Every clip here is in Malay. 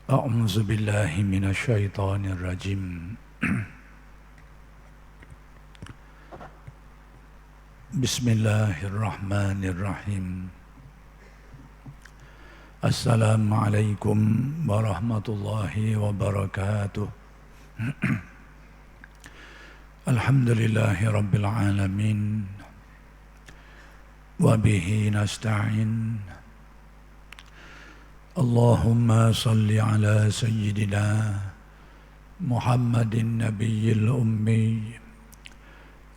أعوذ بالله من الشيطان الرجيم بسم الله الرحمن الرحيم السلام عليكم ورحمة الله وبركاته الحمد لله رب العالمين وبه نستعين اللهم صل على سيدنا محمد النبي الأمي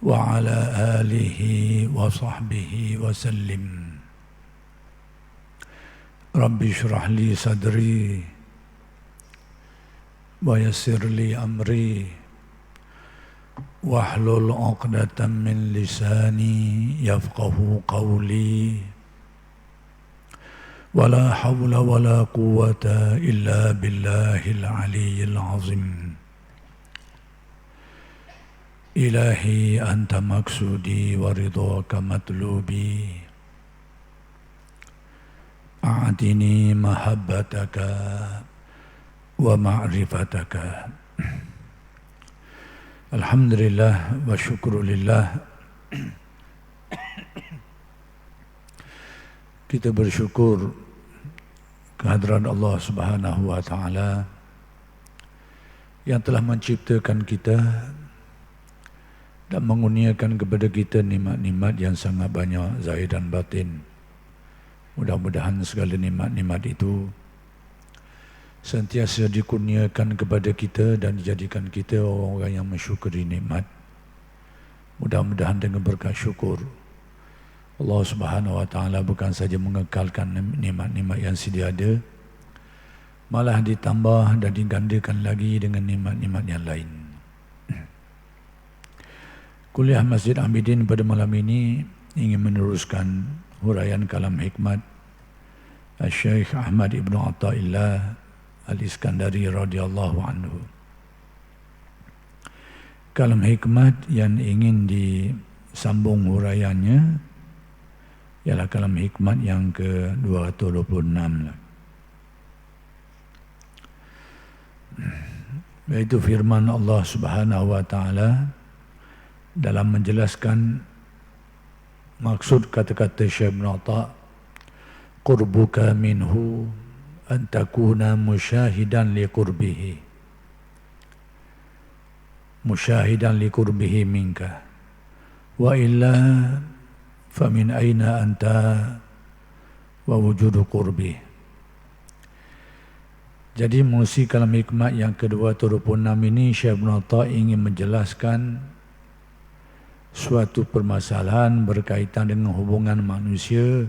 وعلى آله وصحبه وسلم رب اشرح لي صدري ويسر لي أمري واحلل عقدة من لساني يفقه قولي ولا حول ولا قوة إلا بالله العلي العظيم إلهي أنت مقصودي ورضاك مطلوبي أعطني محبتك ومعرفتك الحمد لله والشكر لله. Kita bersyukur kehadiran Allah Subhanahu wa taala yang telah menciptakan kita dan mengurniakan kepada kita nikmat-nikmat yang sangat banyak zahir dan batin. Mudah-mudahan segala nikmat-nikmat itu sentiasa dikurniakan kepada kita dan dijadikan kita orang-orang yang mensyukuri nikmat. Mudah-mudahan dengan berkat syukur Allah Subhanahu wa taala bukan saja mengekalkan nikmat-nikmat yang sedia ada, malah ditambah dan digandakan lagi dengan nikmat-nikmat yang lain. Kuliah Masjid Amidin pada malam ini ingin meneruskan huraian kalam hikmat Syekh Ahmad Ibn Atta'illah Al-Iskandari radhiyallahu anhu. Kalam hikmat yang ingin disambung huraiannya ialah kalam hikmat yang ke-226 lah. Iaitu firman Allah Subhanahu wa taala dalam menjelaskan maksud kata-kata Syekh Ibn Atta', qurbuka minhu an takuna musyahidan li qurbihi minka wa illa famin aina anta wa wujudu qurbi. Jadi musi kalam hikmat yang ke-226 ini Syekh Ibn Atta' ingin menjelaskan suatu permasalahan berkaitan dengan hubungan manusia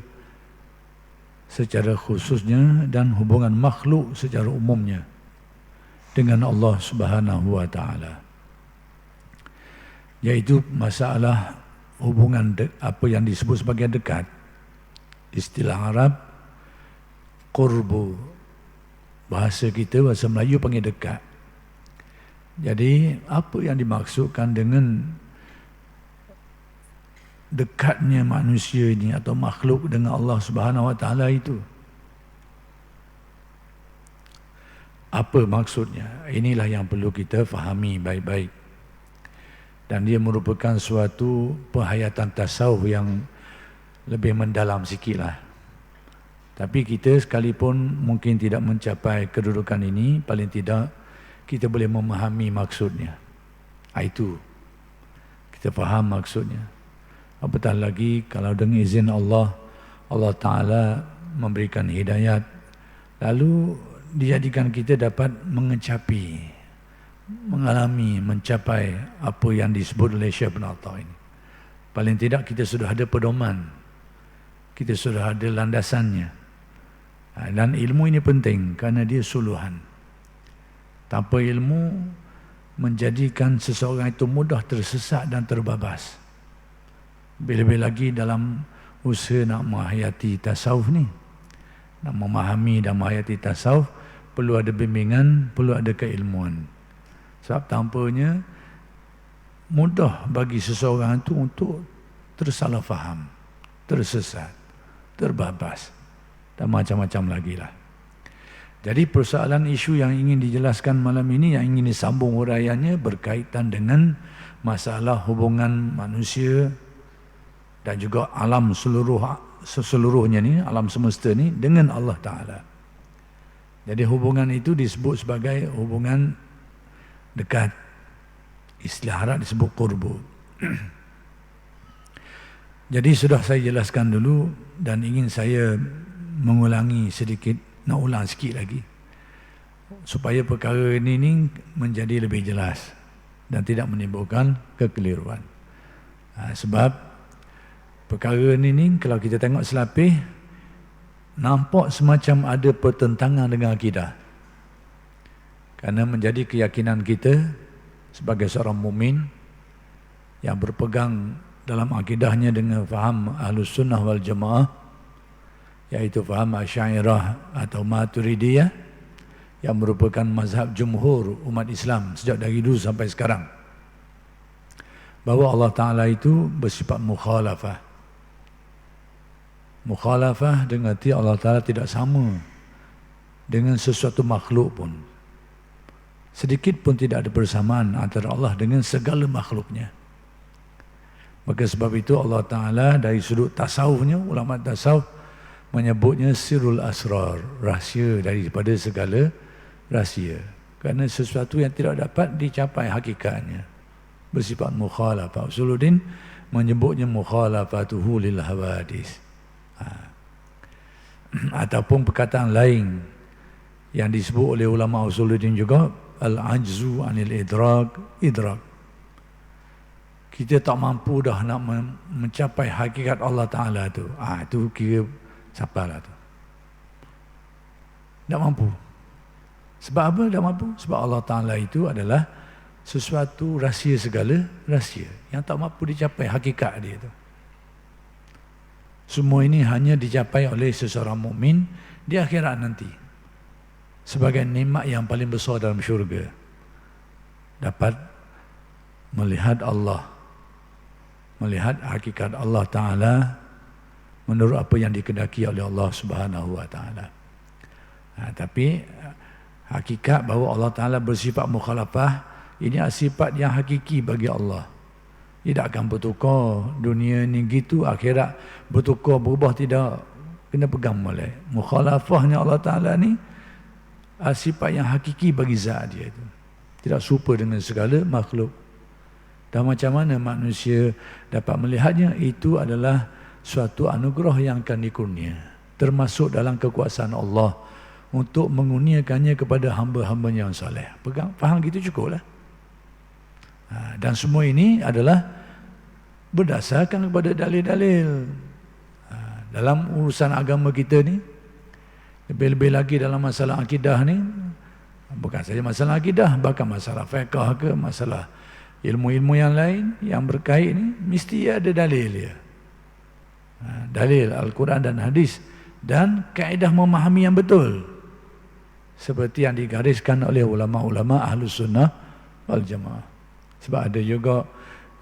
secara khususnya dan hubungan makhluk secara umumnya dengan Allah Subhanahu wa taala. Yaitu masalah hubungan apa yang disebut sebagai dekat. Istilah Arab qurbu, bahasa kita, bahasa Melayu panggil dekat. Jadi apa yang dimaksudkan dengan dekatnya manusia ini atau makhluk dengan Allah Subhanahu wa taala itu? Apa maksudnya? Inilah yang perlu kita fahami baik-baik. Dan dia merupakan suatu penghayatan tasawuf yang lebih mendalam sikitlah. Tapi kita sekalipun mungkin tidak mencapai kedudukan ini, paling tidak kita boleh memahami maksudnya. Itu kita faham maksudnya. Apatah lagi kalau dengan izin Allah, Allah Ta'ala memberikan hidayat, lalu dijadikan kita dapat mencapai apa yang disebut oleh Syekh Ibn Atta' ini. Paling tidak kita sudah ada pedoman, kita sudah ada landasannya. Dan ilmu ini penting kerana dia suluhan. Tanpa ilmu menjadikan seseorang itu mudah tersesat dan terbabas. Lebih-lebih lagi dalam usaha nak menghayati tasawuf ni, nak memahami dan menghayati tasawuf, perlu ada bimbingan, perlu ada keilmuan. Sebab tanpanya mudah bagi seseorang itu untuk tersalah faham, tersesat, terbabas dan macam-macam lagi lah. Jadi persoalan isu yang ingin dijelaskan malam ini, yang ingin disambung huraiannya berkaitan dengan masalah hubungan manusia dan juga alam seluruhnya ni, alam semesta ni dengan Allah Ta'ala. Jadi hubungan itu disebut sebagai hubungan dekat. Istilah Arab disebut qurbu. Jadi sudah saya jelaskan dulu dan ingin saya mengulangi sedikit, nak ulang sikit lagi supaya perkara ini menjadi lebih jelas dan tidak menimbulkan kekeliruan. Sebab perkara ini kalau kita tengok selapis nampak semacam ada pertentangan dengan akidah. Kerana menjadi keyakinan kita sebagai seorang mukmin yang berpegang dalam akidahnya dengan faham Ahlus Sunnah wal Jamaah, iaitu faham Asy'ariyah atau Maturidiyah yang merupakan mazhab jumhur umat Islam sejak dari dulu sampai sekarang, bahawa Allah Ta'ala itu bersifat mukhalafah. Mukhalafah dengan arti Allah Ta'ala tidak sama dengan sesuatu makhluk pun. Sedikit pun tidak ada persamaan antara Allah dengan segala makhluknya. Maka sebab itu Allah Ta'ala dari sudut tasawufnya, ulama tasawuf menyebutnya sirrul asrar, rahsia daripada segala rahsia. Kerana sesuatu yang tidak dapat dicapai hakikatnya, bersifat mukhalafah. Usuluddin menyebutnya mukhalafatuhu lil hawadis. Ataupun perkataan lain yang disebut oleh ulama Usuluddin juga, al-ajzu anil idrak. Kita tak mampu dah nak mencapai hakikat Allah Ta'ala tu. Itu kira siapalah tu. Tak mampu. Sebab apa tak mampu? Sebab Allah Ta'ala itu adalah sesuatu rahsia segala rahsia yang tak mampu dicapai hakikat dia tu. Semua ini hanya dicapai oleh seseorang mukmin di akhirat nanti, sebagai nikmat yang paling besar dalam syurga, dapat melihat Allah, melihat hakikat Allah Ta'ala menurut apa yang dikehendaki oleh Allah Subhanahu Wa Ta'ala. Tapi hakikat bahawa Allah Ta'ala bersifat mukhalafah, ini sifat yang hakiki bagi Allah. Tidak akan bertukar. Dunia ni gitu, akhirat bertukar, berubah, tidak. Kena pegang molek. Mukhalafahnya Allah Ta'ala ni sifat yang hakiki bagi zat dia itu. Tidak serupa dengan segala makhluk. Dan macam mana manusia dapat melihatnya, itu adalah suatu anugerah yang akan dikurnia, termasuk dalam kekuasaan Allah untuk mengurniakannya kepada hamba-hambanya yang soleh. Pegang, faham gitu cukuplah. Dan semua ini adalah berdasarkan kepada dalil-dalil. Dalam urusan agama kita ni, lebih-lebih lagi dalam masalah akidah ni, bukan saja masalah akidah, bahkan masalah fiqh ke, masalah ilmu-ilmu yang lain yang berkait ni, mesti ada dalil dia. Dalil Al-Quran dan Hadis, dan kaedah memahami yang betul, seperti yang digariskan oleh ulama-ulama Ahlus Sunnah wal Jamaah. Sebab ada juga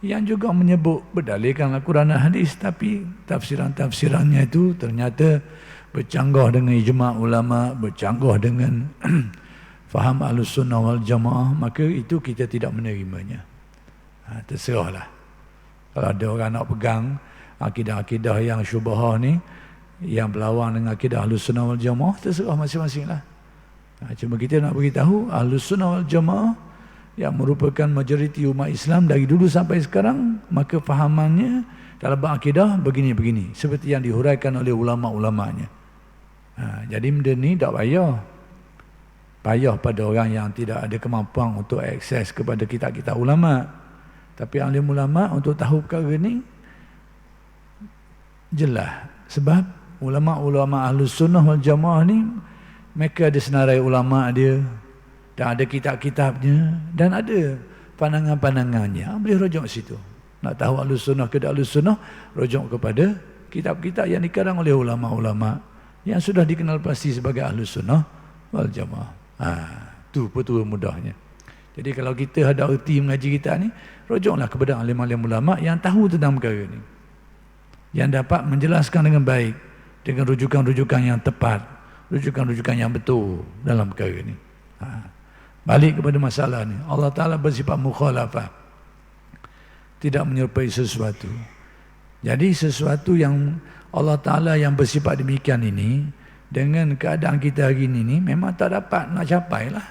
yang juga menyebut berdalilkan Al-Quran dan Hadis, tapi tafsiran-tafsirannya itu ternyata bercanggah dengan ijma' ulama, bercanggah dengan faham Ahlus Sunnah wal Jamaah, maka itu kita tidak menerimanya. Terserahlah. Kalau ada orang nak pegang akidah-akidah yang syubhah ni, yang berlawan dengan akidah Ahlus Sunnah wal Jamaah, terserah masing-masing lah. Cuma kita nak beritahu Ahlus Sunnah wal Jamaah yang merupakan majoriti umat Islam dari dulu sampai sekarang, maka fahamannya dalam berakidah begini-begini, seperti yang dihuraikan oleh ulama-ulamanya. Jadi benda ni tak payah pada orang yang tidak ada kemampuan untuk akses kepada kitab-kitab ulama. Tapi alim ulama untuk tahu perkara ni jelas. Sebab ulama-ulama Ahlus Sunnah wal Jamaah ni, mereka ada senarai ulama dia, dan ada kitab-kitabnya, dan ada pandangan-pandangannya. Boleh rujuk ke situ. Nak tahu Ahlus Sunnah ke Ahlus Sunnah, rujuk kepada kitab-kitab yang dikarang oleh ulama-ulama yang sudah dikenal pasti sebagai Ahlus Sunnah wal Jamaah. Tu betul mudahnya. Jadi kalau kita ada erti mengaji kita ni, rujuklah kepada alim-alim ulama yang tahu tentang perkara ni, yang dapat menjelaskan dengan baik, dengan rujukan-rujukan yang tepat, rujukan-rujukan yang betul dalam perkara ini. Balik kepada masalah ni, Allah Ta'ala bersifat mukhalafah, tidak menyerupai sesuatu. Jadi sesuatu yang Allah Ta'ala yang bersifat demikian ini, dengan keadaan kita hari ini memang tak dapat nak capai lah,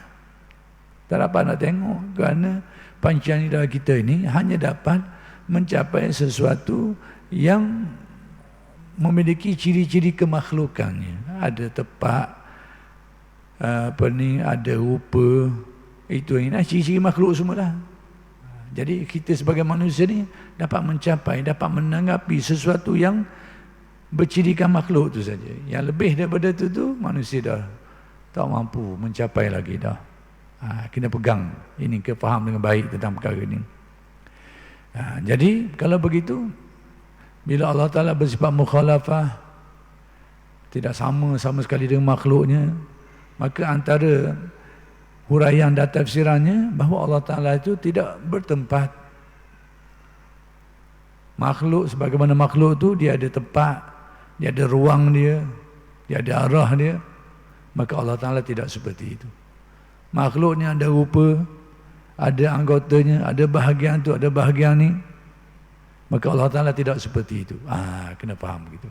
tak dapat nak tengok, kerana panca indera kita ini hanya dapat mencapai sesuatu yang memiliki ciri-ciri kemakhlukannya. Ada tepat, ada rupa, itu ini ciri-ciri makhluk semualah. Jadi kita sebagai manusia ni dapat mencapai, dapat menanggapi sesuatu yang bercirikan makhluk tu saja. Yang lebih daripada tu manusia dah tak mampu mencapai lagi dah. Kena pegang ini, kena faham dengan baik tentang perkara ini. Jadi kalau begitu, bila Allah Ta'ala bersifat mukhalafah, tidak sama sekali dengan makhluknya, maka antara huraian dan tafsirannya bahawa Allah Ta'ala itu tidak bertempat. Makhluk sebagaimana makhluk tu, dia ada tempat, dia ada ruang dia ada arah dia. Maka Allah Ta'ala tidak seperti itu. Makhluknya ada rupa, ada anggotanya, ada bahagian tu, ada bahagian ni. Maka Allah Ta'ala tidak seperti itu. Kena faham begitu.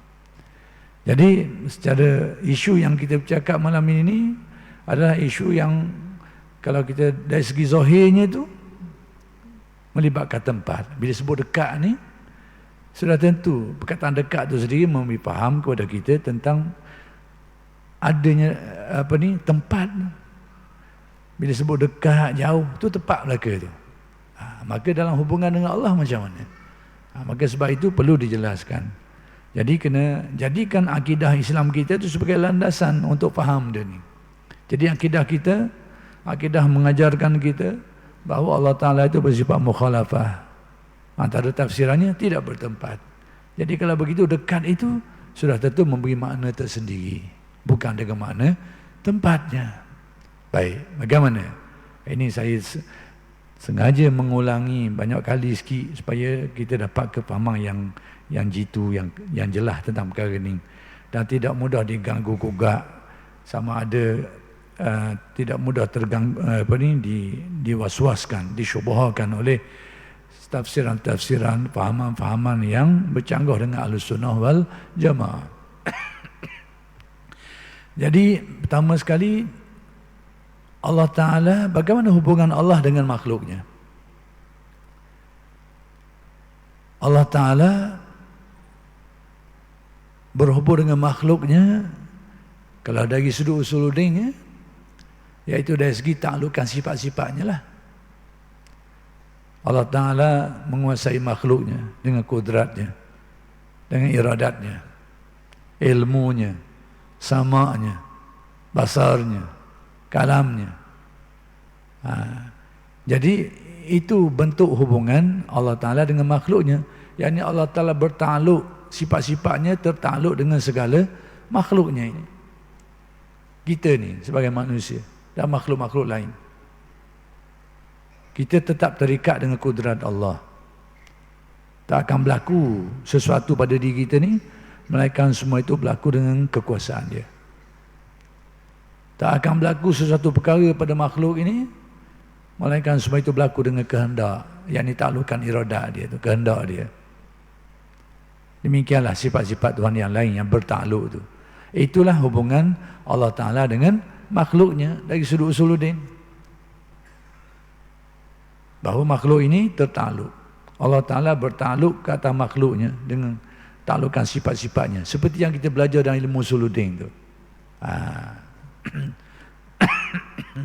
Jadi secara isu yang kita bercakap malam ini adalah isu yang kalau kita dari segi zahirnya tu melibatkan tempat. Bila sebut dekat ni, sudah tentu perkataan dekat tu sendiri memberi faham kepada kita tentang adanya tempat. Bila sebut dekat, jauh, tu tempat belaka tu. Maka dalam hubungan dengan Allah macam mana? Maka sebab itu perlu dijelaskan. Jadi kena jadikan akidah Islam kita itu sebagai landasan untuk faham dia ni. Jadi akidah mengajarkan kita bahawa Allah Ta'ala itu bersifat mukhalafah. Antara tafsirannya tidak bertempat. Jadi kalau begitu, dekat itu sudah tentu memberi makna tersendiri, bukan dengan makna tempatnya. Baik, bagaimana? Ini saya sengaja mengulangi banyak kali sikit supaya kita dapat kefahaman yang jitu, yang jelas tentang perkara ini, dan tidak mudah diganggu gugat, sama ada tidak mudah diwaswaskan, disyubhakan oleh tafsiran-tafsiran, fahaman-fahaman yang bercanggah dengan Ahlussunnah wal Jamaah. Jadi pertama sekali, Allah Ta'ala, bagaimana hubungan Allah dengan makhluknya? Allah Ta'ala berhubung dengan makhluknya, kalau dari sudut usuluddinnya, iaitu dari segi taklukan sifat-sifatnya lah. Allah Ta'ala menguasai makhluknya dengan kudratnya, dengan iradatnya, ilmunya, sama'nya, basarnya, kalamnya. Jadi itu bentuk hubungan Allah Ta'ala dengan makhluknya. Yang Allah Ta'ala bertakluk, sifat-sifatnya tertakluk dengan segala makhluknya ini. Kita ni sebagai manusia dan makhluk-makhluk lain, kita tetap terikat dengan kudrat Allah. Tak akan berlaku sesuatu pada diri kita ni melainkan semua itu berlaku dengan kekuasaan dia. Tak akan berlaku sesuatu perkara pada makhluk ini melainkan semua itu berlaku dengan kehendak, yang ditaklukan iradah dia tu, kehendak dia. Demikianlah sifat-sifat Tuhan yang lain yang bertakluk tu. Itulah hubungan Allah Ta'ala dengan makhluknya dari sudut usuluddin. Bahawa makhluk ini tertakluk. Allah Ta'ala bertakluk ke atas makhluknya dengan taklukan sifat-sifatnya. Seperti yang kita belajar dalam ilmu usuluddin tu.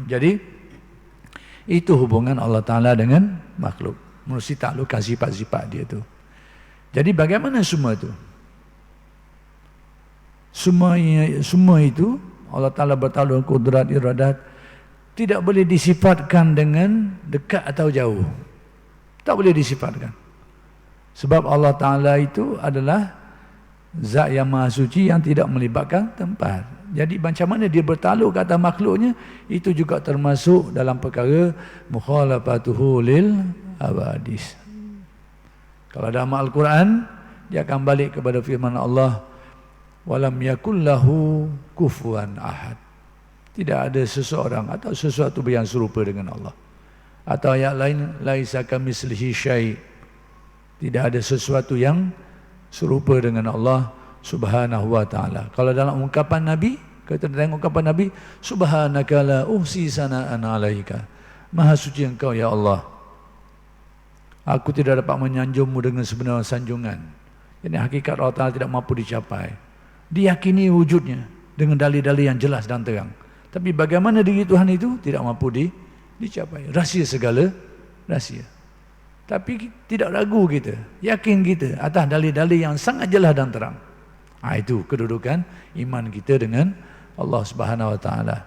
Jadi itu hubungan Allah Ta'ala dengan makhluk, mesti taklukan sifat-sifat dia tu. Jadi bagaimana semua itu? Semua itu Allah Ta'ala bertakluk kudrat, iradat, tidak boleh disifatkan dengan dekat atau jauh. Tak boleh disifatkan. Sebab Allah Ta'ala itu adalah zat yang maha suci yang tidak melibatkan tempat. Jadi macam mana dia bertakluk ke atas makhluknya, itu juga termasuk dalam perkara mukhalafatuhu lil hawadis. Kalau dalam Al-Quran, dia akan balik kepada firman Allah, walam yakul lahu kufuwan ahad. Tidak ada seseorang atau sesuatu yang serupa dengan Allah. Atau ayat lain, laisa kamitslihi syai'. Tidak ada sesuatu yang serupa dengan Allah Subhanahu wa taala. Kalau dalam ungkapan Nabi, kita tengok ungkapan Nabi, subhanaka la uhsi sana'an 'alaika. Maha suci Engkau ya Allah. Aku tidak dapat menyanjungmu dengan sebenar sanjungan. Ini hakikat Allah Ta'ala tidak mampu dicapai. Diyakini wujudnya dengan dalil-dalil yang jelas dan terang. Tapi bagaimana diri Tuhan itu tidak mampu dicapai. Rahsia segala rahsia. Tapi tidak ragu kita, yakin kita atas dalil-dalil yang sangat jelas dan terang. Itu kedudukan iman kita dengan Allah Subhanahu wa taala.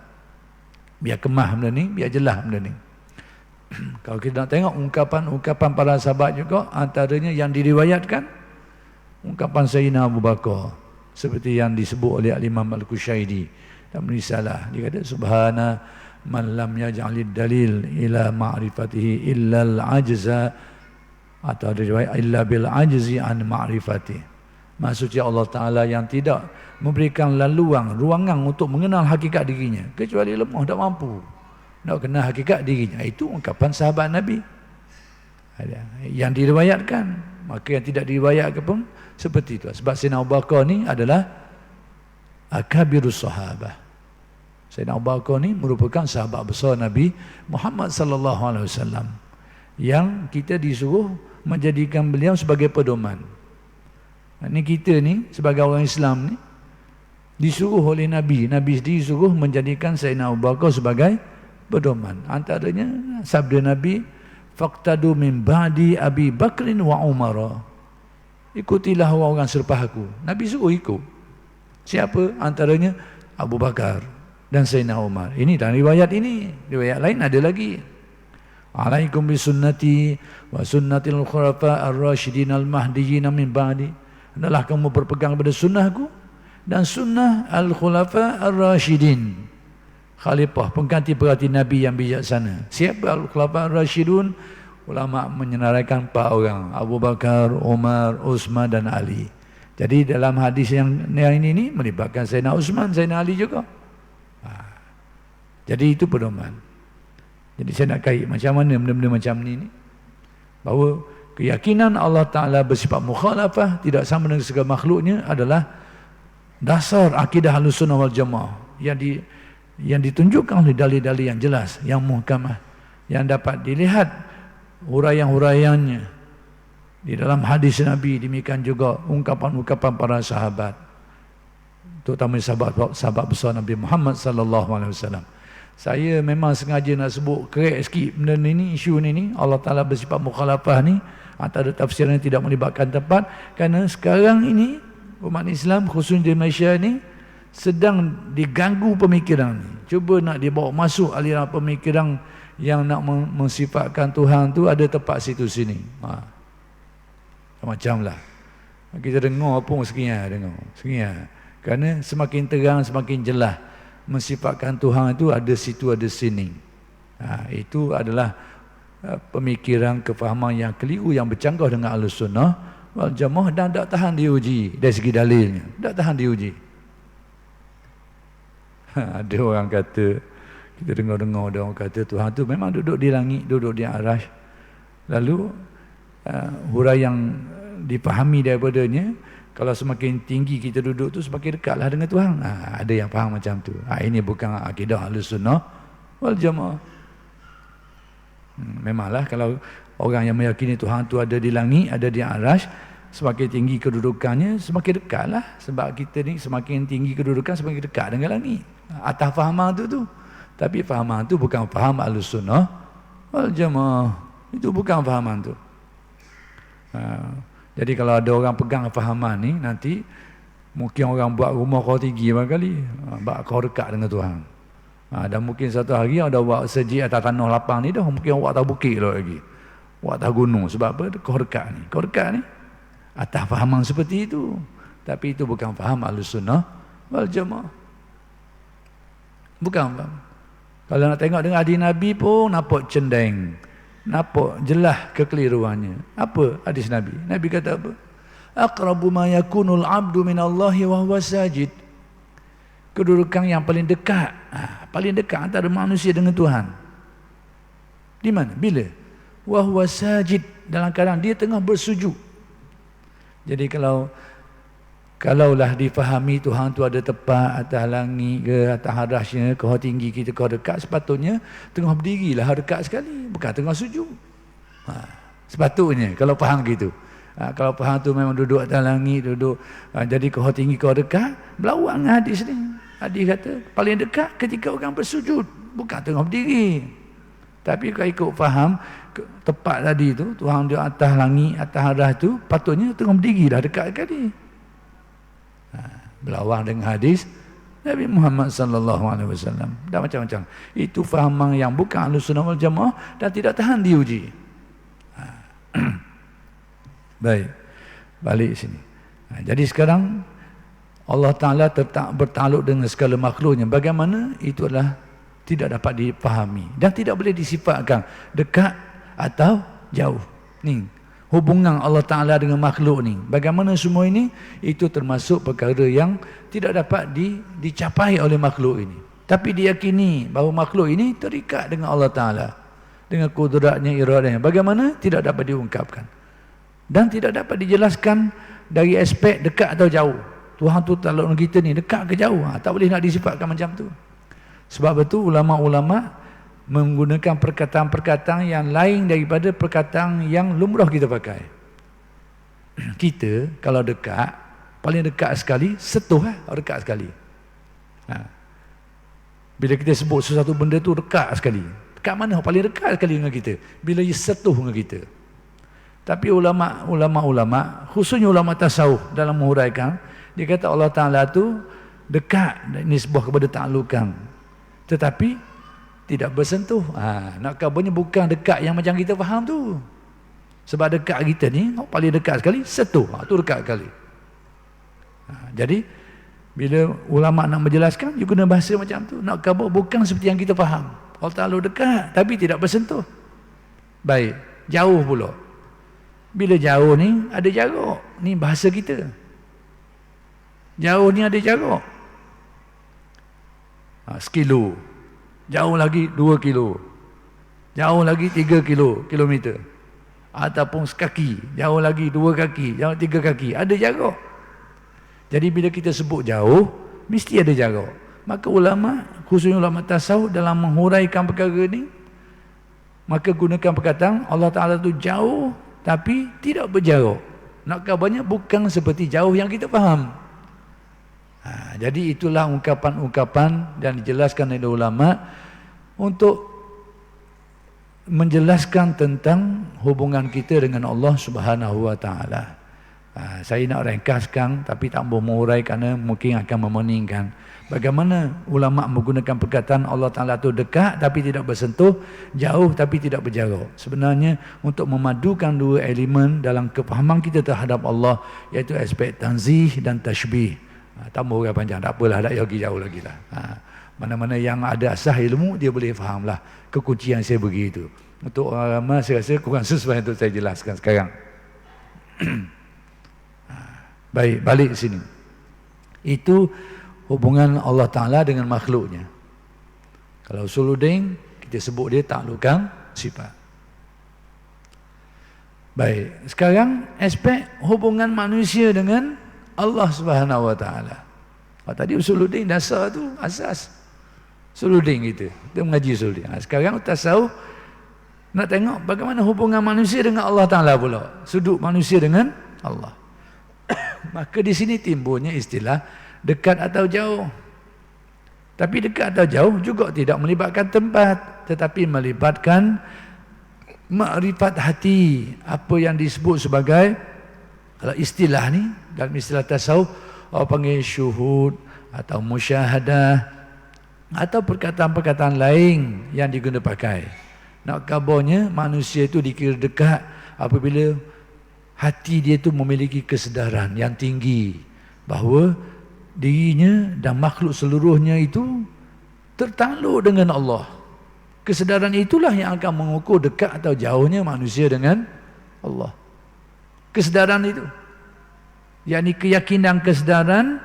Biar kemah benda ni, biar jelas benda ni. Kalau kita nak tengok ungkapan para sahabat juga, antaranya yang diriwayatkan ungkapan Sayyidina Abu Bakar seperti yang disebut oleh Imam Al-Qushairi dalam risalah. Dia kata subhana man lam yaj'alid dalil ila ma'rifatihi illa al-ajza, atau ada riwayat illa bil ajzi an ma'rifati. Maksudnya Allah Taala yang tidak memberikan ruangan untuk mengenal hakikat dirinya, kecuali lemah, tak mampu nak kenal hakikat dirinya. Itu ungkapan sahabat Nabi yang diriwayatkan. Maka yang tidak diriwayatkan pun seperti itu. Sebab Sayyidina Abu Bakar ni adalah akabirus sahabah. Sayyidina Abu Bakar ni merupakan sahabat besar Nabi Muhammad sallallahu alaihi wasallam, yang kita disuruh menjadikan beliau sebagai pedoman. Ini kita ni sebagai orang Islam ni disuruh oleh Nabi sendiri suruh menjadikan Sayyidina Abu Bakar sebagai pedoman. Antaranya sabda Nabi, faqtadu min ba'di Abi Bakrin wa Umar. Ikutilah orang selepas aku. Nabi suruh ikut. Siapa? Antaranya Abu Bakar dan Sayyidina Umar. Ini dalam riwayat ini. Riwayat lain ada lagi. Alaikum bisunnati wa sunnatil khulafa ar-rasyidin al-mahdiyyin min ba'di. Hendaklah kamu berpegang pada sunnahku dan sunnah al-khulafa ar-rasyidin, khalifah pengganti Nabi yang bijaksana. Siapa al-khulafa ar-rasyidun? Ulama menyenaraikan 4 orang, Abu Bakar, Umar, Utsman dan Ali. Jadi dalam hadis yang ini melibatkan Sayyidina Utsman, Sayyidina Ali juga. Jadi itu pedoman. Jadi saya nak kait macam mana benda-benda macam ni, bahawa keyakinan Allah Ta'ala bersifat mukhalafah, tidak sama dengan segala makhluknya, adalah dasar akidah Ahlussunnah wal Jamaah yang ditunjukkan oleh dalil-dalil yang jelas, yang muhkamah, yang dapat dilihat huraian-huraiannya di dalam hadis Nabi. Demikian juga ungkapan-ungkapan para sahabat, terutama sahabat besar Nabi Muhammad sallallahu alaihi wasallam. Saya memang sengaja nak sebut kerek sikit benda ni, isu ni. Allah Ta'ala bersifat mukhalafah ni, antara tafsiran yang tidak melibatkan tempat, kerana sekarang ini umat Islam khususnya di Malaysia ni sedang diganggu pemikiran ni. Cuba nak dibawa masuk aliran pemikiran yang nak mensifatkan Tuhan tu ada tempat situ sini. Macamlah kita dengar pun sekian. Kerana semakin terang, semakin jelas mensifatkan Tuhan itu ada situ, ada sini. Itu adalah pemikiran, kefahaman yang keliru, yang bercanggah dengan Ahlussunnah wal Jamaah, dan tak tahan diuji dari segi dalilnya, tak tahan diuji. Ada orang kata, kita dengar-dengar ada orang kata Tuhan tu memang duduk di langit, duduk di arasy. Lalu huraian yang dipahami daripadanya, kalau semakin tinggi kita duduk tu, semakin dekatlah dengan Tuhan. Ada yang faham macam tu. Ini bukan akidah Ahlussunnah wal Jamaah. Memanglah kalau orang yang meyakini Tuhan tu ada di langit, ada di arasy, semakin tinggi kedudukannya, semakin dekatlah. Sebab kita ni semakin tinggi kedudukan, semakin dekat dengan langit. Atas fahaman tu. Tapi fahaman tu bukan faham Ahlussunnah wal Jamaah. Itu bukan fahaman tu. Jadi kalau ada orang pegang fahaman ni, nanti mungkin orang buat rumah kau tinggi barangkali, buat kau dekat dengan Tuhan. Dan mungkin satu hari ada buat sejid atas tanah lapang ni dah, mungkin awak atas bukit lagi, awak atas gunung. Sebab apa? Kau dekat ni atas fahaman seperti itu. Tapi itu bukan faham Ahlussunnah wal Jamaah. Bukan faham. Kalau nak tengok dengan hadis Nabi pun nampak cendeng, nampak jelas kekeliruannya. Apa hadis Nabi? Nabi kata apa? aqrabu ma yakunul 'abdu minallahi wa huwa sajid. Kedudukan yang paling dekat, paling dekat antara manusia dengan Tuhan. Di mana? Bila? Wa huwa sajid, dalam keadaan dia tengah bersujud. Jadi kalaulah difahami Tuhan tu ada tepat atas langit ke, atas arasnya, kau tinggi kita, kau dekat, sepatutnya tengah berdirilah dekat sekali, bukan tengah sujud. Sepatutnya kalau faham gitu. Kalau faham tu memang duduk atas langit, duduk jadi kau tinggi, kau dekat, berlawan hadis ni. Hadis kata paling dekat ketika orang bersujud, bukan tengah berdiri. Tapi kalau ikut faham tepat tadi tu, Tuhan di atas langit, atas aras tu, patutnya tengah berdiri dah dekat sekali. Berlawan dengan hadis Nabi Muhammad sallallahu alaihi wasallam. Dan macam-macam. Itu fahaman yang bukan Ahlussunnah wal Jamaah dan tidak tahan diuji. Baik. Balik sini. Jadi sekarang Allah Ta'ala bertakluk dengan segala makhluknya. Bagaimana? Itu adalah tidak dapat dipahami. Dan tidak boleh disifatkan dekat atau jauh. Ni hubungan Allah Ta'ala dengan makhluk ni. Bagaimana semua ini? Itu termasuk perkara yang tidak dapat dicapai oleh makhluk ini. Tapi diyakini bahawa makhluk ini terikat dengan Allah Ta'ala. Dengan kudratnya, iradanya. Bagaimana? Tidak dapat diungkapkan. Dan tidak dapat dijelaskan dari aspek dekat atau jauh. Tuhan tu takluk dengan kita ni dekat ke jauh? Tak boleh nak disifatkan macam tu. Sebab itu ulama-ulama menggunakan perkataan-perkataan yang lain daripada perkataan yang lumrah kita pakai. Kita kalau dekat, paling dekat sekali, sentuh dekat sekali. Bila kita sebut sesuatu benda tu dekat sekali. Dekat mana? Paling dekat sekali dengan kita. Bila ia sentuh dengan kita. Tapi ulama-ulama, khususnya ulama tasawuf dalam menguraikan, dia kata Allah Ta'ala tu dekat, nisbah kepada taklukan. Tetapi tidak bersentuh. Nak kabarnya bukan dekat yang macam kita faham tu. Sebab dekat kita ni paling dekat sekali sentuh. Tu dekat sekali. Jadi bila ulama nak menjelaskan dia guna bahasa macam tu. Nak kabar bukan seperti yang kita faham. Allah Ta'ala dekat tapi tidak bersentuh. Baik, jauh pula. Bila jauh ni ada jarak. Ni bahasa kita. Jauh ni ada jarak. Sekilo. Jauh lagi 2 kilo. Jauh lagi 3 kilometer. Ataupun sekaki. Jauh lagi 2 kaki. Jauh 3 kaki. Ada jarak. Jadi bila kita sebut jauh, mesti ada jarak. Maka ulama, khususnya ulama tasawuf dalam menghuraikan perkara ni, maka gunakan perkataan Allah Ta'ala tu jauh tapi tidak berjarak. Nak kabarnya bukan seperti jauh yang kita faham. Jadi itulah ungkapan-ungkapan dan dijelaskan oleh ulama untuk menjelaskan tentang hubungan kita dengan Allah Subhanahu wa Ta'ala. Saya nak ringkaskan tapi tak boleh mengurai kerana mungkin akan memeningkan. Bagaimana ulama menggunakan perkataan Allah Ta'ala itu dekat tapi tidak bersentuh, jauh tapi tidak berjarak. Sebenarnya untuk memadukan dua elemen dalam kefahaman kita terhadap Allah, iaitu aspek tanzih dan tashbih. Tambah orang panjang, tak apalah, tak pergi jauh lagi lah. Mana-mana yang ada asas ilmu, dia boleh fahamlah kekuncian saya begitu. Untuk orang ramai saya rasa kurang sesuai untuk saya jelaskan sekarang. Baik, balik sini. Itu hubungan Allah Ta'ala dengan makhluknya. Kalau Usuluddin, kita sebut dia taklukan sifat. Baik, sekarang aspek hubungan manusia dengan Allah Subhanahu wa Ta'ala. Tadi Usuluddin dasar tu asas. Usuluddin kita mengaji Usuluddin. Sekarang tasawuf nak tengok bagaimana hubungan manusia dengan Allah Ta'ala pula. Sudut manusia dengan Allah. Maka di sini timbulnya istilah dekat atau jauh. Tapi dekat atau jauh juga tidak melibatkan tempat, tetapi melibatkan makrifat hati. Apa yang disebut sebagai, kalau istilah ni dalam istilah tasawuf, orang panggil syuhud atau musyahadah atau perkataan-perkataan lain yang diguna pakai. Nak kabarnya manusia itu dikira dekat apabila hati dia itu memiliki kesedaran yang tinggi bahawa dirinya dan makhluk seluruhnya itu tertakluk dengan Allah. Kesedaran itulah yang akan mengukur dekat atau jauhnya manusia dengan Allah. Kesedaran itu. yakni keyakinan kesedaran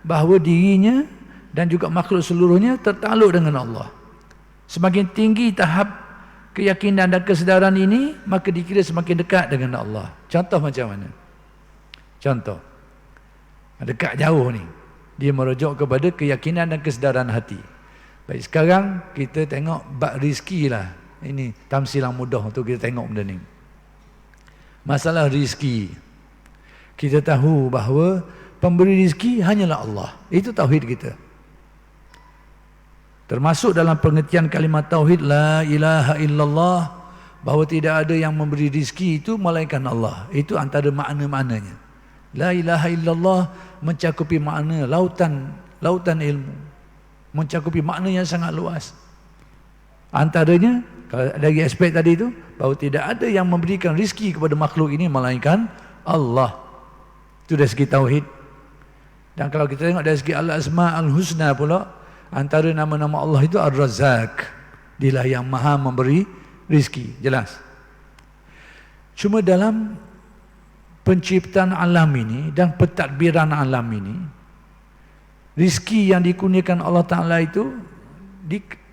bahawa dirinya dan juga makhluk seluruhnya tertakluk dengan Allah. Semakin tinggi tahap keyakinan dan kesedaran ini, maka dikira semakin dekat dengan Allah. Contoh macam mana? Contoh, dekat jauh ni, dia merujuk kepada keyakinan dan kesedaran hati. Baik, sekarang kita tengok bab rizki lah. Ini tamsilan mudah untuk kita tengok benda ni. Masalah rizki, kita tahu bahawa pemberi rizki hanyalah Allah. Itu tauhid kita. Termasuk dalam pengertian kalimat tauhid la ilaha illallah, bahawa tidak ada yang memberi rizki itu melainkan Allah. Itu antara makna-maknanya. La ilaha illallah mencakupi makna lautan ilmu, mencakupi makna yang sangat luas. Antaranya, kalau dari aspek tadi itu, bahawa tidak ada yang memberikan rizki kepada makhluk ini melainkan Allah. Itu dari segi tauhid. Dan kalau kita tengok dari segi al-asma al-husna pula, antara nama-nama Allah itu Ar-Razzaq. Dialah yang maha memberi rizki. Jelas. Cuma dalam penciptaan alam ini dan pentadbiran alam ini, rizki yang dikurniakan Allah Ta'ala itu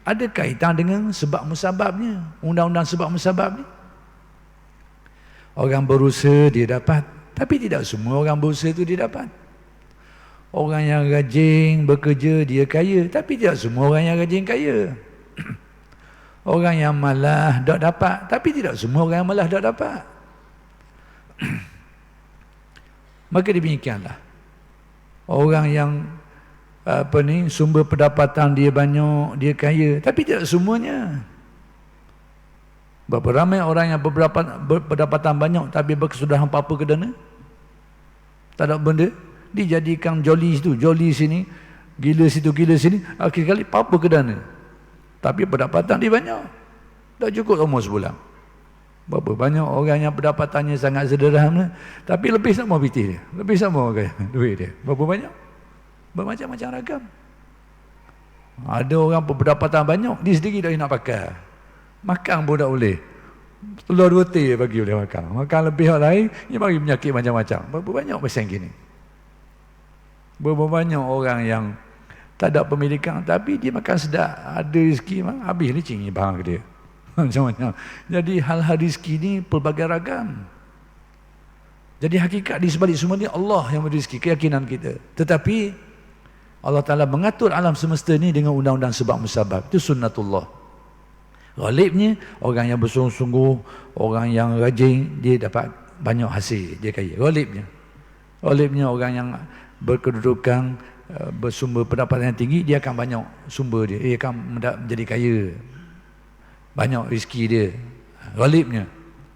ada kaitan dengan sebab musababnya. Undang-undang sebab musabab ni. Orang berusaha dia dapat, tapi tidak semua orang berusaha itu dia dapat. Orang yang rajin bekerja dia kaya, tapi tidak semua orang yang rajin kaya. Orang yang malas tak dapat, tapi tidak semua orang yang malas tak dapat. Maka demikianlah, orang yang sumber pendapatan dia banyak, dia kaya, tapi tidak semuanya. Berapa ramai orang yang berpendapatan banyak tapi berkesudahan apa-apa ke dana? Tak ada benda, dijadikan joli situ, joli sini, gila situ, gila sini, akhir kali apa-apa ke dana. Tapi pendapatan dia banyak, tak cukup umur sebulan. Berapa banyak orang yang pendapatannya sangat sederhana, tapi lebih sama piti dia, lebih sama duit dia. Berapa banyak? Bermacam-macam ragam. Ada orang pendapatan banyak, dia sendiri tak nak pakai. Makan pun tak boleh. Telur dua teh bagi boleh makan. Makan lebih orang lain, dia bagi penyakit macam-macam. Berapa banyak macam gini. Berapa banyak orang yang tak ada pemilikan, tapi dia makan sedap, ada rezeki, habis licin barang dia. Macam-macam. Jadi hal-hal rezeki ni pelbagai ragam. Jadi hakikat di sebalik semua ni Allah yang memberi rezeki, keyakinan kita. Tetapi Allah Ta'ala mengatur alam semesta ni dengan undang-undang sebab musabab. Itu sunnatullah. Ghalibnya, orang yang bersungguh-sungguh, orang yang rajin, dia dapat banyak hasil, dia kaya. Ghalibnya orang yang berkedudukan, bersumber pendapatan yang tinggi, dia akan banyak sumber dia. Dia akan menjadi kaya. Banyak rezeki dia. Ghalibnya.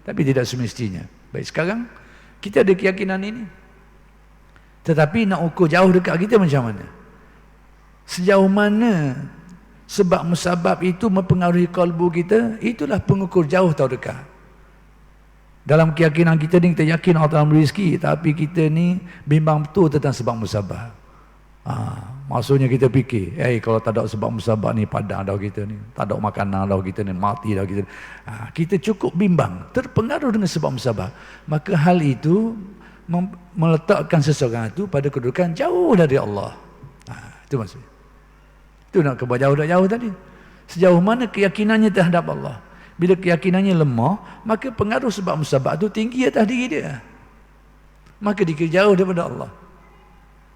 Tapi tidak semestinya. Baik, sekarang kita ada keyakinan ini. Tetapi nak ukur jauh dekat kita macam mana? Sejauh mana sebab musabab itu mempengaruhi kalbu kita, itulah pengukur jauh atau dekat. Dalam keyakinan kita ni, kita yakin Allah Ta'ala memberi rezeki, tapi kita ni bimbang betul tentang sebab musabab. Maksudnya kita fikir, kalau tak ada sebab musabab ni, padang dah kita ni, tak ada makanan dah kita ni, mati dah kita ni. Kita cukup bimbang, terpengaruh dengan sebab musabab. Maka hal itu meletakkan seseorang itu pada kedudukan jauh dari Allah. Itu maksudnya. Itu nak kebuat jauh tadi. Sejauh mana keyakinannya terhadap Allah. Bila keyakinannya lemah, maka pengaruh sebab musabab itu tinggi atas diri dia. Maka dia jauh daripada Allah.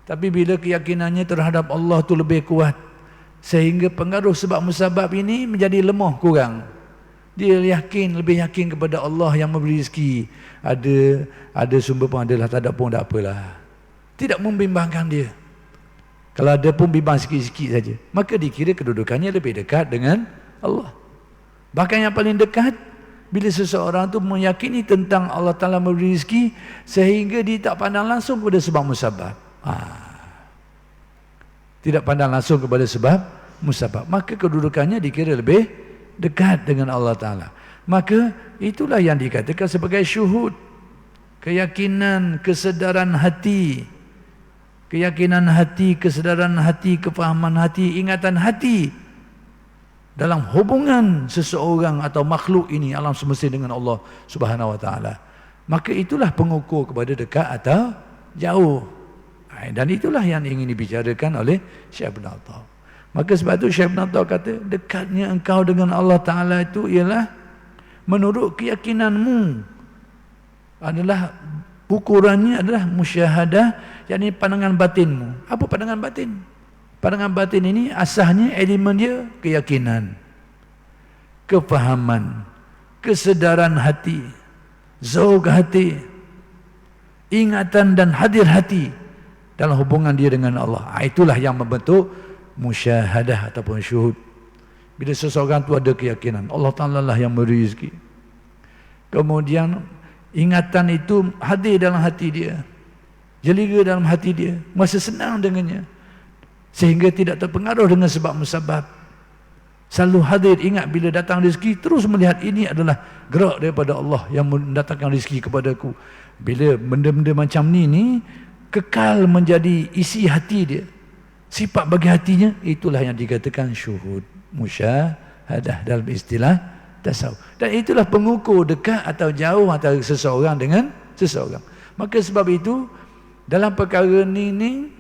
Tapi bila keyakinannya terhadap Allah itu lebih kuat, sehingga pengaruh sebab musabab ini menjadi lemah, kurang. Dia lebih yakin kepada Allah yang memberi rezeki. Ada sumber pun adalah, tak ada pun tak apalah. Tidak membimbangkan dia. Kalau ada pun bimbang sikit-sikit saja, maka dikira kedudukannya lebih dekat dengan Allah. Bahkan yang paling dekat, bila seseorang itu meyakini tentang Allah Ta'ala memberi rezeki, sehingga dia tak pandang langsung kepada sebab musabab. Tidak pandang langsung kepada sebab musabab, maka kedudukannya dikira lebih dekat dengan Allah Ta'ala. Maka itulah yang dikatakan sebagai syuhud. Keyakinan, kesedaran hati. Keyakinan hati, kesedaran hati, kefahaman hati, ingatan hati dalam hubungan seseorang atau makhluk ini, alam semesta dengan Allah Subhanahu Wa Taala. Maka itulah pengukur kepada dekat atau jauh. Dan itulah yang ingin dibicarakan oleh Syekh Ibn Atta. Maka sebab itu Syekh Ibn Atta kata, dekatnya engkau dengan Allah Ta'ala itu ialah menurut keyakinanmu, adalah ukurannya adalah musyahadah, yakni pandangan batinmu. Apa pandangan batin? Pandangan batin ini asasnya elemen dia keyakinan, kefahaman, kesedaran hati, zauk hati, ingatan dan hadir hati dalam hubungan dia dengan Allah. Itulah yang membentuk musyahadah ataupun syuhud. Bila seseorang tu ada keyakinan Allah Ta'ala lah yang memberi rezeki, kemudian ingatan itu hadir dalam hati dia, jeliga dalam hati dia, merasa senang dengannya, sehingga tidak terpengaruh dengan sebab musabab, selalu hadir ingat bila datang rezeki, terus melihat ini adalah gerak daripada Allah yang mendatangkan rezeki kepadaku. Bila benda-benda macam ni kekal menjadi isi hati dia, sifat bagi hatinya, itulah yang dikatakan syuhud, musyahadah dalam istilah tasawuf. Dan itulah pengukur dekat atau jauh antara seseorang dengan seseorang. Maka sebab itu dalam perkara ni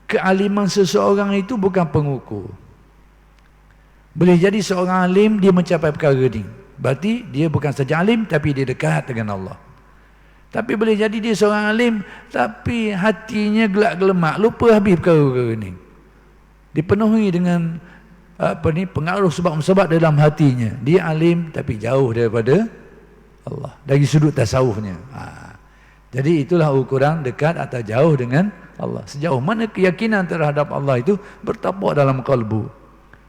kealiman seseorang itu bukan pengukur. Boleh jadi seorang alim dia mencapai perkara ni, berarti dia bukan saja alim tapi dia dekat dengan Allah. Tapi boleh jadi dia seorang alim tapi hatinya gelak gelemak, lupa habis perkara-perkara ni, dipenuhi dengan pengaruh sebab-sebab dalam hatinya. Dia alim tapi jauh daripada Allah dari sudut tasawufnya. Jadi itulah ukuran dekat atau jauh dengan Allah. Sejauh mana keyakinan terhadap Allah itu bertapak dalam kalbu,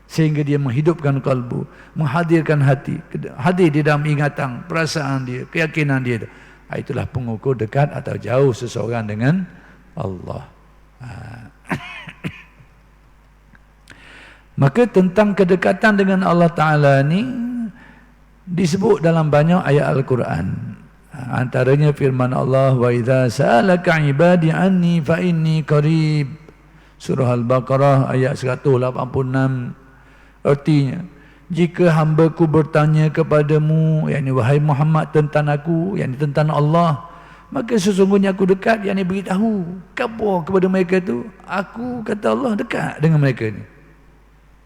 sehingga dia menghidupkan kalbu, menghadirkan hati, hadir di dalam ingatan, perasaan dia, keyakinan dia. Itulah pengukur dekat atau jauh seseorang dengan Allah. Maka tentang kedekatan dengan Allah Ta'ala ni disebut dalam banyak ayat Al-Quran. Antaranya firman Allah, wa idza sa'alaka ibadi anni fa inni qarib. Surah Al-Baqarah ayat 186. Artinya, jika hamba-Ku bertanya kepadamu, yakni wahai Muhammad, tentang aku, yakni tentang Allah, maka sesungguhnya aku dekat, yakni beritahu kabar kepada mereka tu. Aku, kata Allah, dekat dengan mereka ni.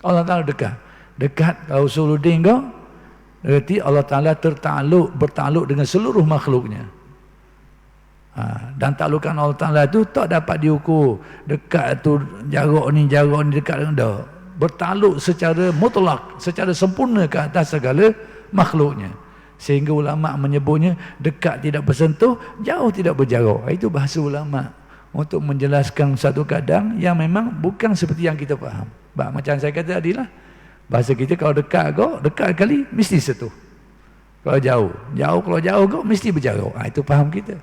Allah Ta'ala dekat. Dekat kalau Usuluddin kau, berarti Allah Ta'ala bertakluk dengan seluruh makhluknya. Dan taklukan Allah Ta'ala tu tak dapat diukur. Dekat tu jarak ni dekat dengan dah. Bertakluk secara mutlak, secara sempurna ke atas segala makhluknya. Sehingga ulama menyebutnya dekat tidak bersentuh, jauh tidak berjarak. Itu bahasa ulama untuk menjelaskan satu keadaan yang memang bukan seperti yang kita faham. Macam saya kata tadi lah, bahasa kita kalau dekat kali mesti sentuh. Kalau kalau jauh kau mesti berjarak. Itu faham kita.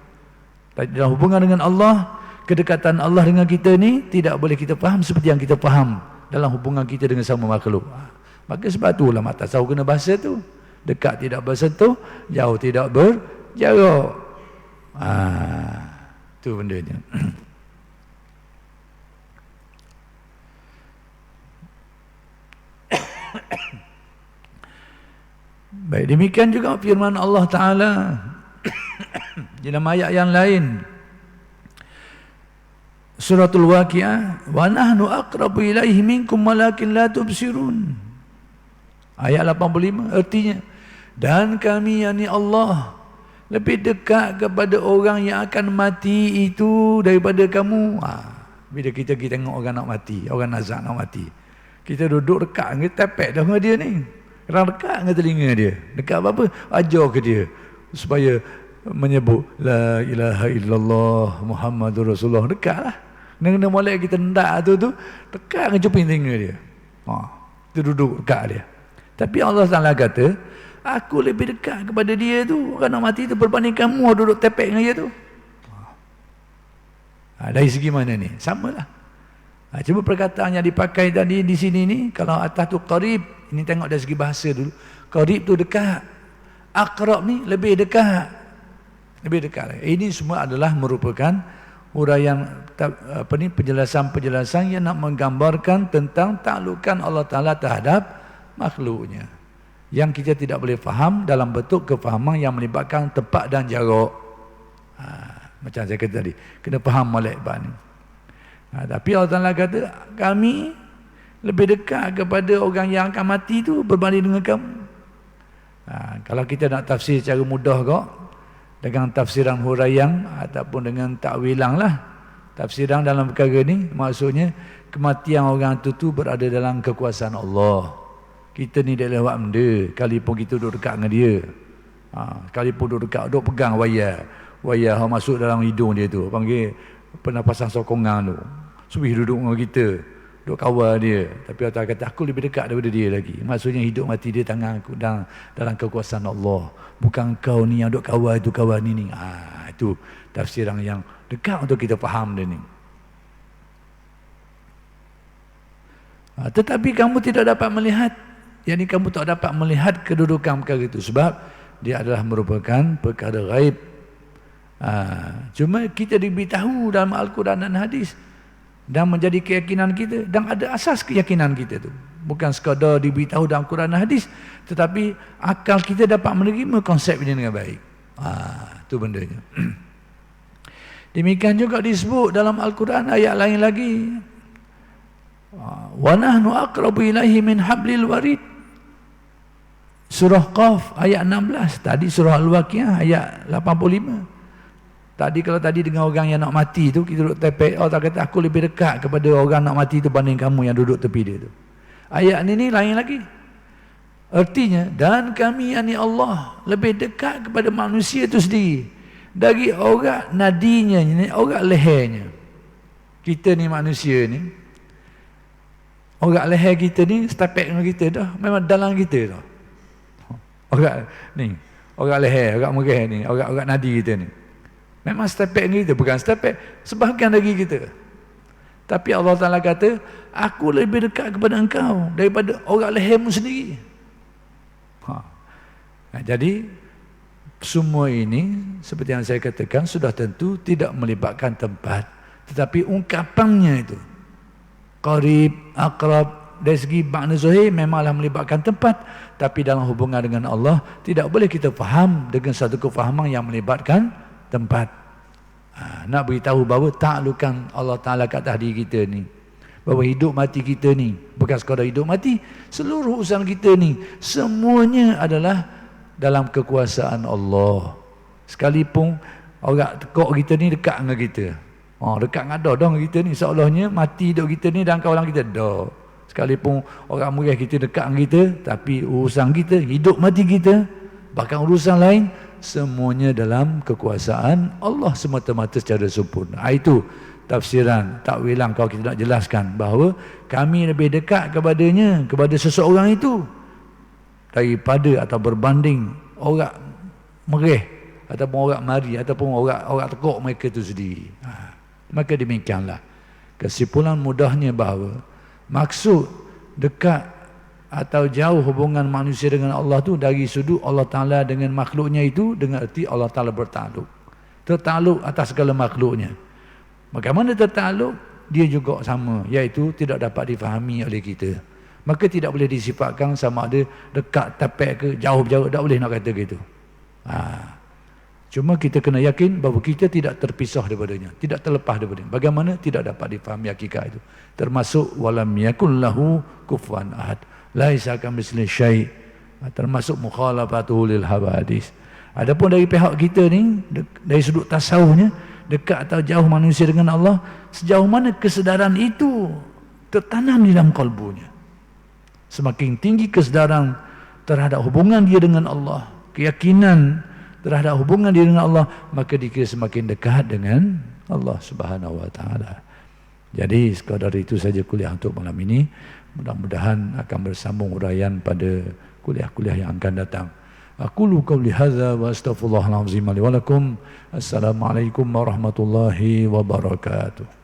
Dalam hubungan dengan Allah, kedekatan Allah dengan kita ni tidak boleh kita faham seperti yang kita faham dalam hubungan kita dengan sama makhluk. Maka sebab tu ulama tasawuf kena bahasa tu. Dekat tidak bersentuh, jauh tidak berjarak. Tu bendanya. Baik, demikian juga firman Allah Ta'ala dalam ayat yang lain, Suratul Waqiah, wa nahnu aqrabu ilaihi minkum walakin la tubsirun. Ayat 85 artinya, dan kami yakni Allah lebih dekat kepada orang yang akan mati itu daripada kamu. Bila kita tengok orang nak mati, orang nazak nak mati, kita duduk dekat dengan tepek dah dengan dia ni. Orang dekat dengan telinga dia. Dekat apa? Ajar ke dia supaya menyebut la ilaha illallah Muhammadur Rasulullah. Dekat lah. Kena mulai kita hendak tu dekat dengan cuping telinga dia. Kita duduk dekat dia. Tapi Allah Ta'ala kata, aku lebih dekat kepada dia tu, orang nak mati tu, berbanding kamu duduk tepek dengan dia tu. Dari segi mana ni? Sama lah. Cuma perkataan yang dipakai tadi di sini ni, kalau atas tu qarib, ini tengok dari segi bahasa dulu. Qarib tu dekat. Aqrab ni lebih dekat. Lebih dekat. Ini semua adalah merupakan uraian penjelasan-penjelasan yang nak menggambarkan tentang taklukan Allah Ta'ala terhadap makhluknya, yang kita tidak boleh faham dalam bentuk kefahaman yang melibatkan tempat dan jarak. Macam saya kata tadi, kena faham molek bab ni. Tapi Allah Ta'ala kata, kami lebih dekat kepada orang yang akan mati tu berbanding dengan kamu. Kalau kita nak tafsir secara mudah kok, dengan tafsiran huraian ataupun dengan takwilang lah, tafsiran dalam perkara ni maksudnya kematian orang tu berada dalam kekuasaan Allah. Kita ni dah lewat benda, kalipun kita duduk dekat dengan dia, kalipun duduk dekat, duduk pegang wayar masuk dalam hidung dia tu, panggil pernafasan sokongan tu, subih duduk dengan kita, duduk kawal dia. Tapi Allah kata, aku lebih dekat daripada dia lagi. Maksudnya hidup mati dia tangan aku dalam kekuasaan Allah, bukan kau ni yang duduk kawal itu, kawal ni. Itu tafsiran yang dekat untuk kita faham dia ni. Tetapi kamu tidak dapat melihat, yakni kamu tak dapat melihat kedudukan perkara itu, sebab dia adalah merupakan perkara gaib. Cuma kita diberitahu dalam Al-Quran dan hadis, dan menjadi keyakinan kita, dan ada asas keyakinan kita tu. Bukan sekadar diberitahu dalam Al-Quran dan hadis, tetapi akal kita dapat menerima konsep ini dengan baik. Itu bendanya. Demikian juga disebut dalam Al-Quran ayat lain lagi, wa nahnu aqrabu ilaihi min hablil warid. Surah Qaf ayat 16. Tadi surah Al-Waqiah ayat 85. Tadi kalau tadi dengan orang yang nak mati tu, kita duduk tepi, Allah kata aku lebih dekat kepada orang nak mati tu banding kamu yang duduk tepi dia tu. Ayat ni lain lagi. Artinya, dan kami yakni Allah lebih dekat kepada manusia itu sendiri dari orang nadinya, orang lehernya. Kita ni manusia ni, orang leher kita ni setepek dengan kita dah, memang dalam kita dah. Orang leher, orang merah ni, orang nadi kita ni, memang setepek dengan kita, bukan setepek, sebahagian dari kita. Tapi Allah Ta'ala kata, aku lebih dekat kepada engkau daripada orang lehermu sendiri. Jadi semua ini seperti yang saya katakan sudah tentu tidak melibatkan tempat, tetapi ungkapannya itu qarib, akrab, dari segi makna zahir memanglah melibatkan tempat, tapi dalam hubungan dengan Allah tidak boleh kita faham dengan satu kefahaman yang melibatkan tempat. Nak beritahu bahawa taklukan Allah Ta'ala kat atas diri kita ni, bahawa hidup mati kita ni bukan sekadar hidup mati, seluruh urusan kita ni semuanya adalah dalam kekuasaan Allah. Sekalipun orang tekuk kita ni dekat dengan kita, dekat dengan dengan kita ni, seolahnya mati hidup kita ni dan kawalan kita dah. Sekalipun orang murid kita dekat dengan kita, tapi urusan kita, hidup mati kita, bahkan urusan lain, semuanya dalam kekuasaan Allah semata-mata secara sempurna. Itu tafsiran, takwilan kalau kita nak jelaskan bahawa kami lebih dekat kepadanya, kepada seseorang itu, daripada atau berbanding orang mereh ataupun orang mari ataupun orang tekuk mereka itu sendiri. Maka demikianlah kesimpulan mudahnya bahawa maksud dekat atau jauh hubungan manusia dengan Allah tu dari sudut Allah Ta'ala dengan makhluknya itu, dengan erti Allah Ta'ala bertakluk, tertakluk atas segala makhluknya. Bagaimana tertakluk? Dia juga sama, iaitu tidak dapat difahami oleh kita. Maka tidak boleh disifatkan sama ada dekat, tapek ke, jauh-jauh, tak boleh nak kata gitu. Cuma kita kena yakin bahawa kita tidak terpisah daripadanya, tidak terlepas daripadanya. Bagaimana? Tidak dapat difahami hakikat itu. Termasuk walam yakun lahu kufuwan ahad, laisa kamitslihi syai', termasuk mukhalafatuhu lil hawadis. Adapun dari pihak kita ni, dari sudut tasawufnya, dekat atau jauh manusia dengan Allah, sejauh mana kesedaran itu tertanam di dalam kalbunya. Semakin tinggi kesedaran terhadap hubungan dia dengan Allah, keyakinan terhadap hubungan dia dengan Allah, maka dia semakin dekat dengan Allah Subhanahu wa Ta'ala. Jadi sekadar itu saja kuliah untuk malam ini. Mudah-mudahan akan bersambung uraian pada kuliah-kuliah yang akan datang. Aqulu qawli hadza wa astaghfirullahal azim li wa lakum. Assalamualaikum warahmatullahi wabarakatuh.